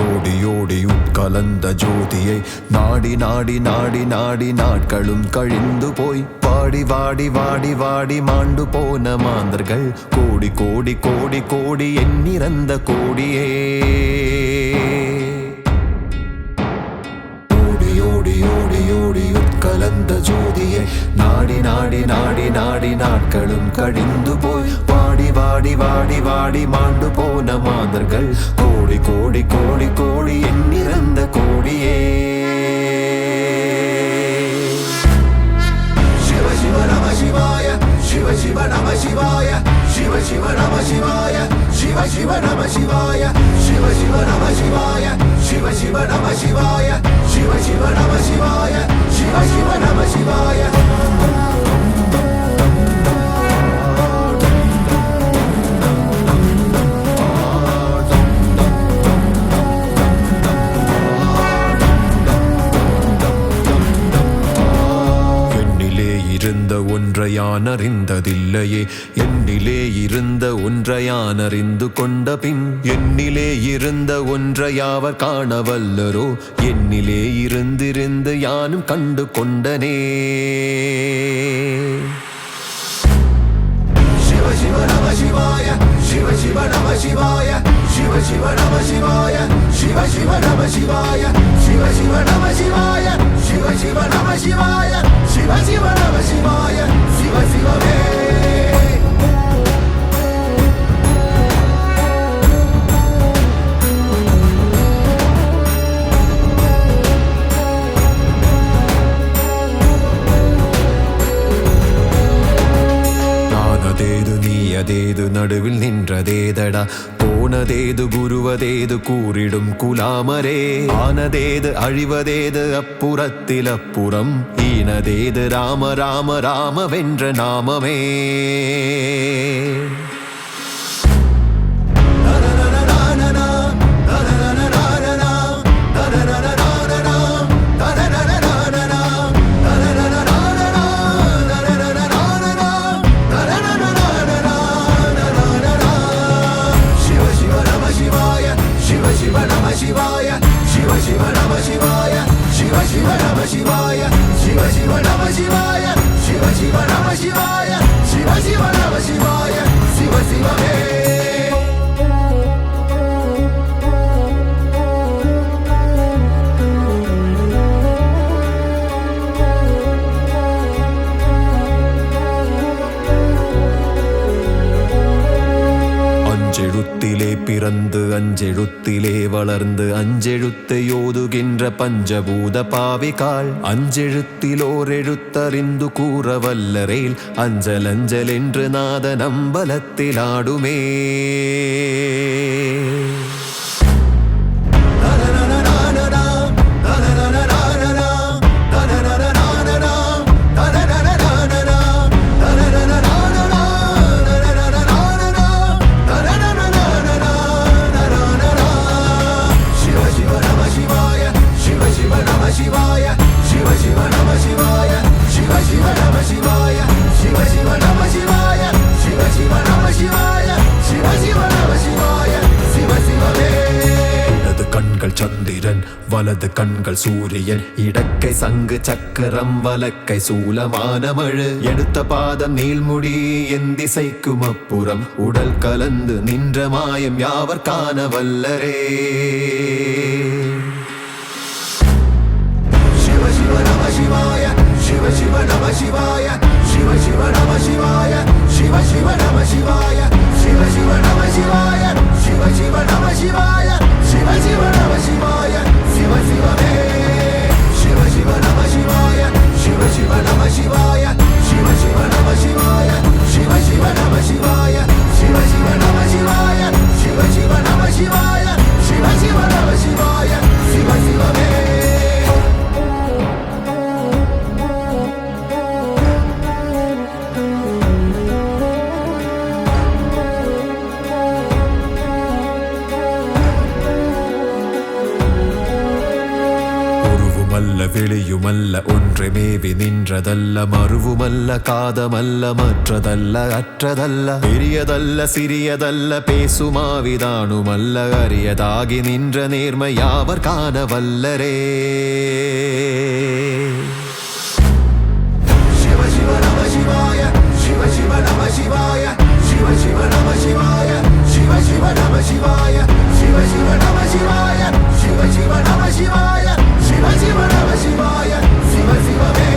ஓடி ஓடி உட்கலந்த ஜோதியை நாடி நாடி நாடி நாடி நாட்களும் கழிந்து போய் வாடி வாடி வாடி வாடி மாண்டு போன மாந்தர்கள் கோடி கோடி கோடி கோடி எண்ணிறந்த கோடியே. ஓடி ஓடி ஓடி ஓடி உட்கலந்த ஜோதியை நாடி நாடி நாடி நாடி நாட்களும் கழிந்து போய் வாடி வாடி வாடி வாடி மாண்டு போன மாந்தர்கள் கோடி கோடி கோடி கோடி எண்ணிறந்த கோடியே. சிவ சிவ நம சிவாய சிவ சிவ நம சிவாய சிவ சிவ நம சிவாய சிவ சிவ நம சிவாய சிவ சிவ நம சிவாய சிவ சிவ நம சிவாய சிவ சிவ நம சிவாய சிவ சிவ நம சிவாய. இருந்த ஒன்றை யான் அறிந்ததில்லையே என்னிலே இருந்த ஒன்றை யான் அறிந்து கொண்ட பின் என்னிலே இருந்த ஒன்றை யாவர் காணவல்லரோ என்னிலே இருந்திருந்து யானும் கண்டு கொண்டனே. சிவ சிவ நம சிவாய சிவ சிவ நம சிவாய சிவ சிவ நம சிவாய சிவ சிவ நம சிவாய சிவ சிவ நம சிவாய சிவ சிவ நம சிவாய சிவ சிவ நம சிவாய சிவ சிவமே. அதேது நடுவில் நின்றதேதடா போனதேது குருவதேது கூறிடும் குலாமரே ஆனதேது அழிவதேது அப்புறத்தில் அப்புறம் ஈனதேது ராம ராம ராம வென்ற நாமமே. சிவாய சிவ சிவ நம சிவாய சிவ சிவ நம சிவாய சிவ சிவ நம சிவாய சிவ சிவ நம சிவாய சிவ சிவ நம சிவாய சிவ சிவமே. அஞ்செழுத்திலே பிறந்து அஞ்செழுத்திலே வளர்ந்து அஞ்செழுத்தை ஓதுகின்ற பஞ்சபூத பாவிகாள் அஞ்செழுத்திலோர் எழுத்தறிந்து கூற வல்லரேல் அஞ்சல் அஞ்சல் என்று நாத நம்பலத்தில் ஆடுமே. சிவாய சிவ சிவ நம சிவாய சிவ சிவ நம சிவாய சிவ சிவ நம சிவாய சிவ சிவ நம சிவாய சிவ சிவ நம சிவாய சிவ சிவமே. இடது கண்கள் சந்திரன் வலது கண்கள் சூரியன் இடக்கை சங்கு சக்கரம் வலக்கை சூலமானமழு எடுத்த பாதம் நீள்முடி என் திசைக்கும் அப்புறம் உடல் கலந்து நின்ற மாயம் யாவர் காண வல்லரே. சிவாய சிவ சிவ நம சிவாய சிவ சிவ நம சிவாய சிவ சிவ நம சிவாய சிவ சிவ நம சிவாய சிவ சிவ நம சிவாய சிவ சிவ நம சிவாய சிவ சிவமே. சிவ சிவ நம சிவாய சிவ சிவ நம சிவாய சிவ சிவ நம சிவாய சிவ சிவ நம சிவாய சிவ சிவ நம சிவாய சிவ சிவ நம சிவாய சிவ சிவ ஒளியுமல்ல வெளியுமல்ல ஒன்றை மேவி நின்றதல்ல மறுவுமல்ல காதமல்ல மற்றதல்ல அற்றதல்ல பெரியதல்ல சிறியதல்ல பேசுமாவிதானுமல்ல அரியதாகி நின்ற நேர்மை யாவர் காண வல்லரே சிவ சிவ நம சிவாய சிவ சிவ நம சிவாய சிவ சிவ நம சிவாய சிவ சிவ நம சிவாய சிவ சிவ நம சிவாய சிவ சிவ நம சிவாய சிவ சிவ நம சிவாய சிவ சிவமே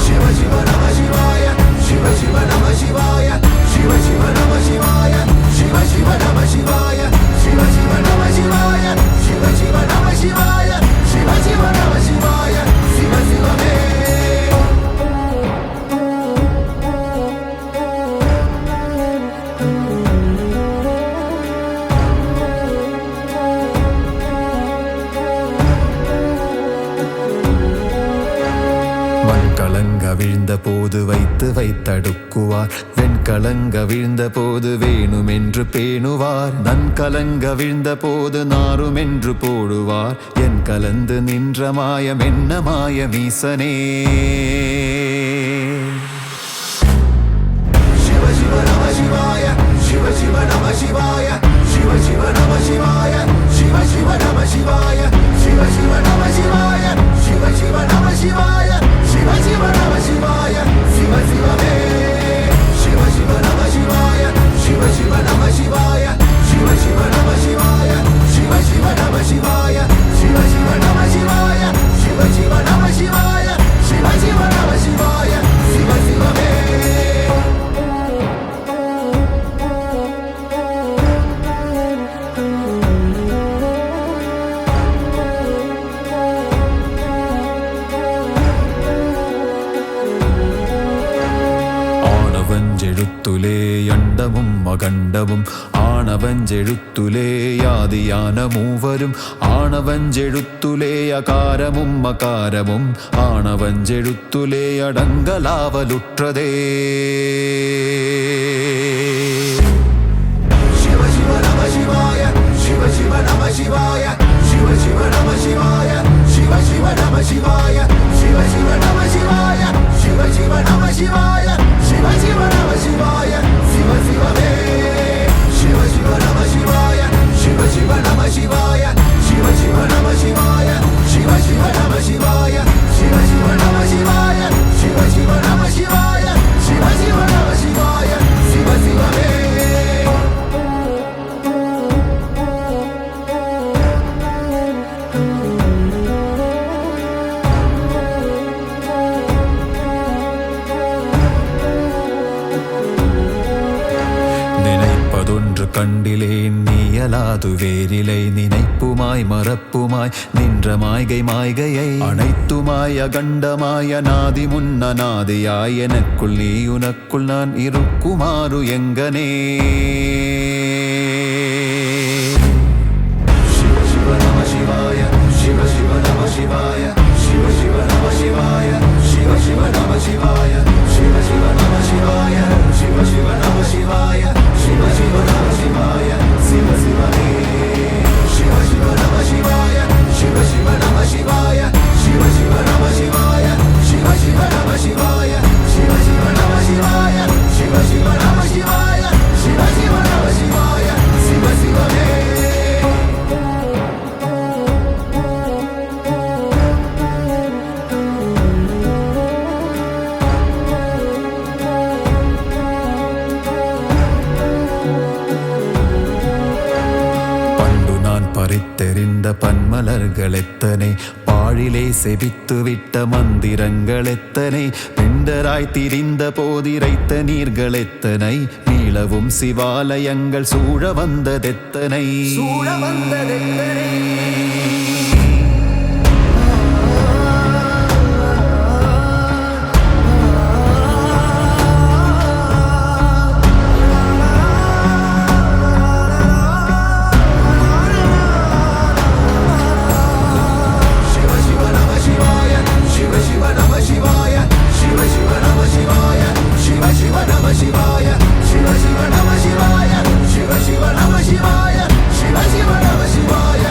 சிவ சிவ நம சிவாய சிவ சிவ நம சிவாய சிவ சிவ நம சிவாய சிவ சிவ நம சிவாய சிவ சிவ நம சிவாய சிவ சிவ நம சிவாய சிவ சிவ நம சிவாய சிவ சிவமே கலங்க வீழ்ந்த போது வைத்து வைத்தடுக்குவார் வெண்கலங்க வீழ்ந்த போது வேணுமென்று பேணுவார் நன் கலங்க வீழ்ந்த போது நாருமென்று போடுவார் என் கலந்து நின்ற மாயம் என்ன மாயமீசனே சிவ சிவ நம சிவாய சிவ சிவ நம சிவாய சிவ சிவ நம சிவாய சிவ சிவ நம சிவாய சிவ சிவ நம சிவாய சிவ சிவ நம சிவாய சிவ சிவ நம சிவாய சிவ சிவமே சிவ சிவ நம சிவாய சிவ சிவ நம சிவாய சிவ சிவ நம சிவாய சிவ சிவ நம சிவாய சிவ சிவ நம சிவாய சிவ சிவ நம சிவாய சிவ சிவ நம சிவாய சிவ சிவமே ஆனவஞ்செழுத்துலே அண்டமும் அகண்டமும் ஆனவஞ்செழுத்துலே யாதியான மூவரும் ஆனவஞ்செழுத்துலே அகாரமும் அகாரமும் ஆனவஞ்செழுத்துலே அடங்கலாவலுற்றதே சிவ சிவ நம சிவாய சிவ சிவ நம சிவாய சிவ சிவ நம சிவாய சிவ சிவ நம சிவாய சிவ சிவ நம சிவாய சிவ சிவ நம சிவாய சிவ சிவ நம சிவாய சிவ சிவமே சிவ சிவ நம சிவாய சிவ சிவ நம சிவாய சிவ சிவ நம சிவாய சிவ சிவ நம சிவாய சிவ சிவ நம சிவாய சிவ சிவ நம சிவாய சிவ சிவ நம சிவாய சிவ சிவமே நினைப்பதொன்று கண்டிலேன் நீயலாது வேறிலை நினைப்புமாய் மறப்புமாய் நின்ற மாய்கை மாய்கையை அனைத்துமாய் அகண்டமாய் அநாதி முன்னநாதியாய் எனக்குள் நீ உனக்குள் நான் இருக்குமாறு எங்கனே சிவ சிவ நம சிவாய சிவ சிவ நம சிவாய சிவ சிவ நம சிவாய சிவ சிவ நம சிவாய சிவ சிவ நம சிவாய சிவ சிவ நம சிவாய சிவ சிவ நம சிவாய சிவ சிவமே சிவ சிவ நம சிவாய சிவ சிவ நம சிவாய சிவ சிவ நம சிவாய சிவ சிவ நம சிவாய சிவ சிவ நம சிவாய சிவ சிவ நம சிவாய சிவ சிவ நம சிவாய சிவ சிவமே பறித்தெறிந்த பன்மலர்கள் எத்தனை பாழிலே செபித்து விட்ட மந்திரங்கள் எத்தனை பிண்டராய் திரிந்த போதிரைத்த நீர்கள் எத்தனை மீளவும் சிவாலயங்கள் சூழ வந்ததெத்தனை சிவ சிவ நம சிவாய சிவ சிவ நம சிவாய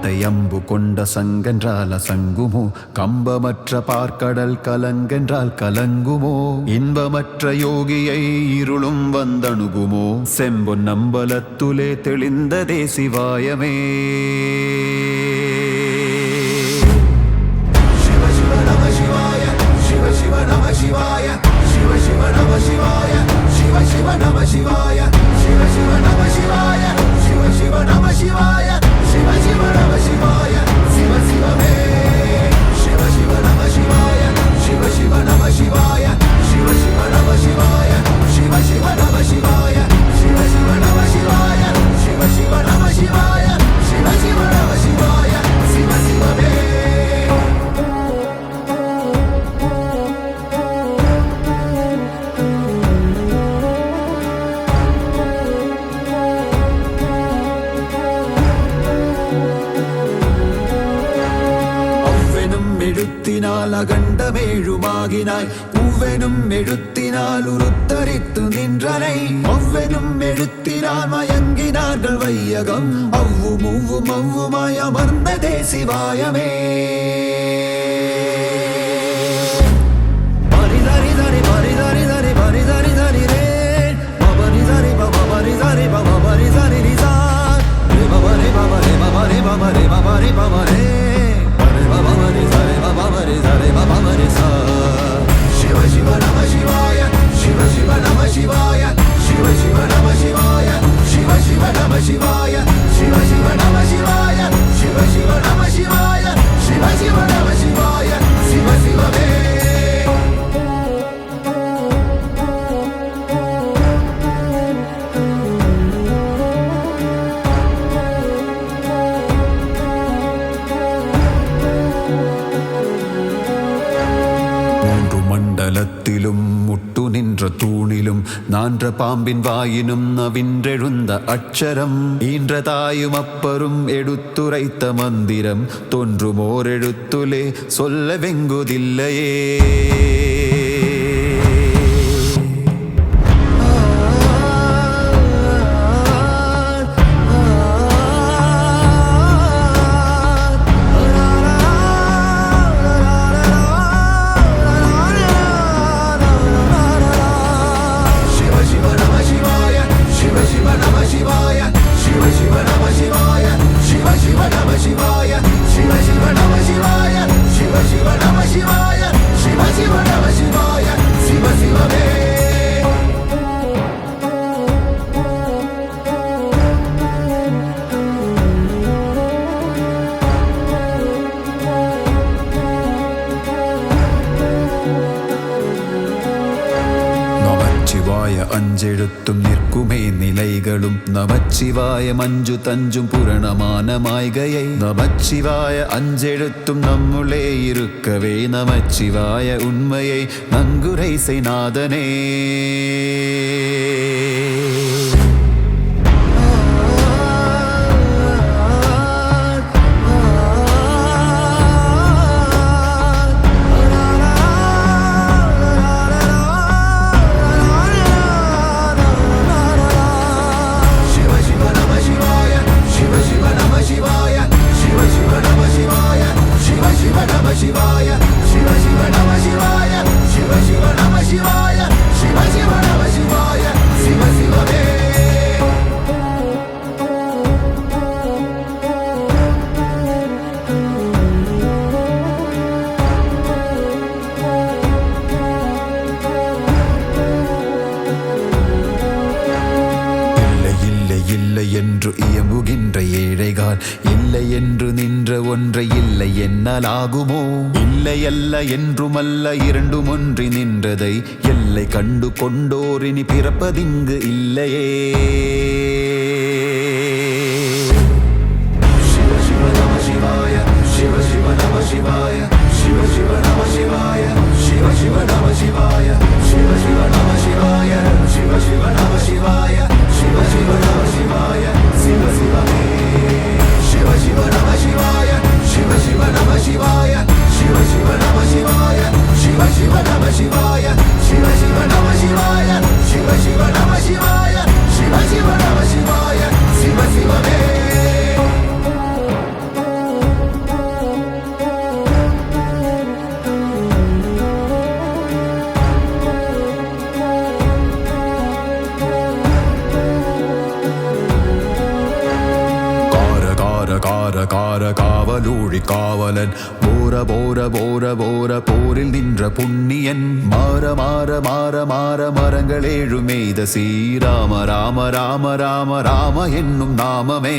வார்த்தை அம்பு கொண்ட சங்கென்றால் அசங்குமோ கம்பமற்ற பார்க்கடல் கலங்கென்றால் கலங்குமோ இன்பமற்ற யோகியை இருளும் வந்தணுகுமோ செம்பொன் நம்பலத்துலே தெளிந்ததே சிவாயமே Shivaya, Shiva Shiva Namah Shivaya, Shiva Shiva Namah Shivaya, Shiva Shiva Namah Shivaya, Shiva Shiva Namah Shivaya, Shiva Shiva Namah Shivaya, Shiva Shiva Me, Shiva Shiva Namah Shivaya, Shiva Shiva Namah Shivaya, Shiva Shiva Namah Shivaya, Shiva Shiva Namah Shivaya, Shiva Shiva Namah Shivaya, Shiva Shiva Namah Shivaya, Shiva Shiva Namah Shivaya, Shiva Shiva Me. அகண்டமேழுமாகினாய் பூவெனும் எழுத்தினால் உருத்தரித்து நின்றனை ஒவ்வெனும் எழுத்தினால் மயங்கினார்கள் வையகம் அவ்வும் உவ்வும் அவ்வுமாய் அமர்ந்ததே சிவாயமே பரிதரி பரிதரி தரி பரிதரி தரி ரே பபரி தரி பபரி தரி பபரி தரி ரிசார் ரே பபரி பபரி பபரி பபரி பபரி பபரி Shiva Shiva Namah Shivaya, Shiva Shiva Namah Shivaya, Shiva Shiva Namah Shivaya, Shiva Shiva Namah Shivaya, Shiva Shiva Namah Shivaya, Shiva Shiva Namah Shivaya, Shiva Shiva Namah Shivaya, Shiva Shiva Me. முட்டு நின்ற தூணிலும் நான்ற பாம்பின் வாயினும் நவின்றெழுந்த அட்சரம் ஈன்ற தாயும் அப்பரும் எடுத்துரைத்த மந்திரம் தோன்றுமோர் எழுத்துலே சொல்ல வெங்குதில்லையே அஞ்செழுத்தும் நிற்குமே நிலைகளும் நமச்சிவாய மஞ்சு தஞ்சும் புரணமான மாய்கையை நமச்சிவாய அஞ்செழுத்தும் நம்முளே இருக்கவே நமச்சிவாய உண்மையை நன்குரை செய்நாதனே Shivaya, Shiva Shiva Namah Shivaya, Shiva Shiva Namah Shivaya, Shiva Shiva Namah Shivaya, Shiva Shiva Me. என்று இயம்புகின்ற ஏழைகால் இல்லை என்று நின்ற ஒன்றை இல்லை என்னாலாகுமோ இல்லை அல்ல என்றுமல்ல இரண்டும் ஒன்றி நின்றதை எல்லை கண்டு கொண்டோரினி பிறப்பதிங்கு இல்லையே சிவ சிவ நம சிவாய சிவ சிவ நம சிவாய சிவ சிவ நம சிவாய சிவ சிவ நம சிவாய சிவ சிவ நம சிவாய சிவ சிவ நம சிவாய Shiva Shiva Namah Shivaya, Shiva Shiva Me. Shiva Shiva Namah Shivaya, Shiva Shiva Namah Shivaya, Shiva Shiva Namah Shivaya, Shiva Shiva Namah Shivaya, Shiva Shiva Namah Shivaya, Shiva Shiva Namah Shivaya, Shiva Shiva Namah கார கார கார காவலூழி காவலன் போர போர போர போர போரில் நின்ற புண்ணியன் மாற மாற மாற மாற மரங்கள் ஏழும் எய்த ஸ்ரீராம ராம ராம ராம ராம என்னும் நாமமே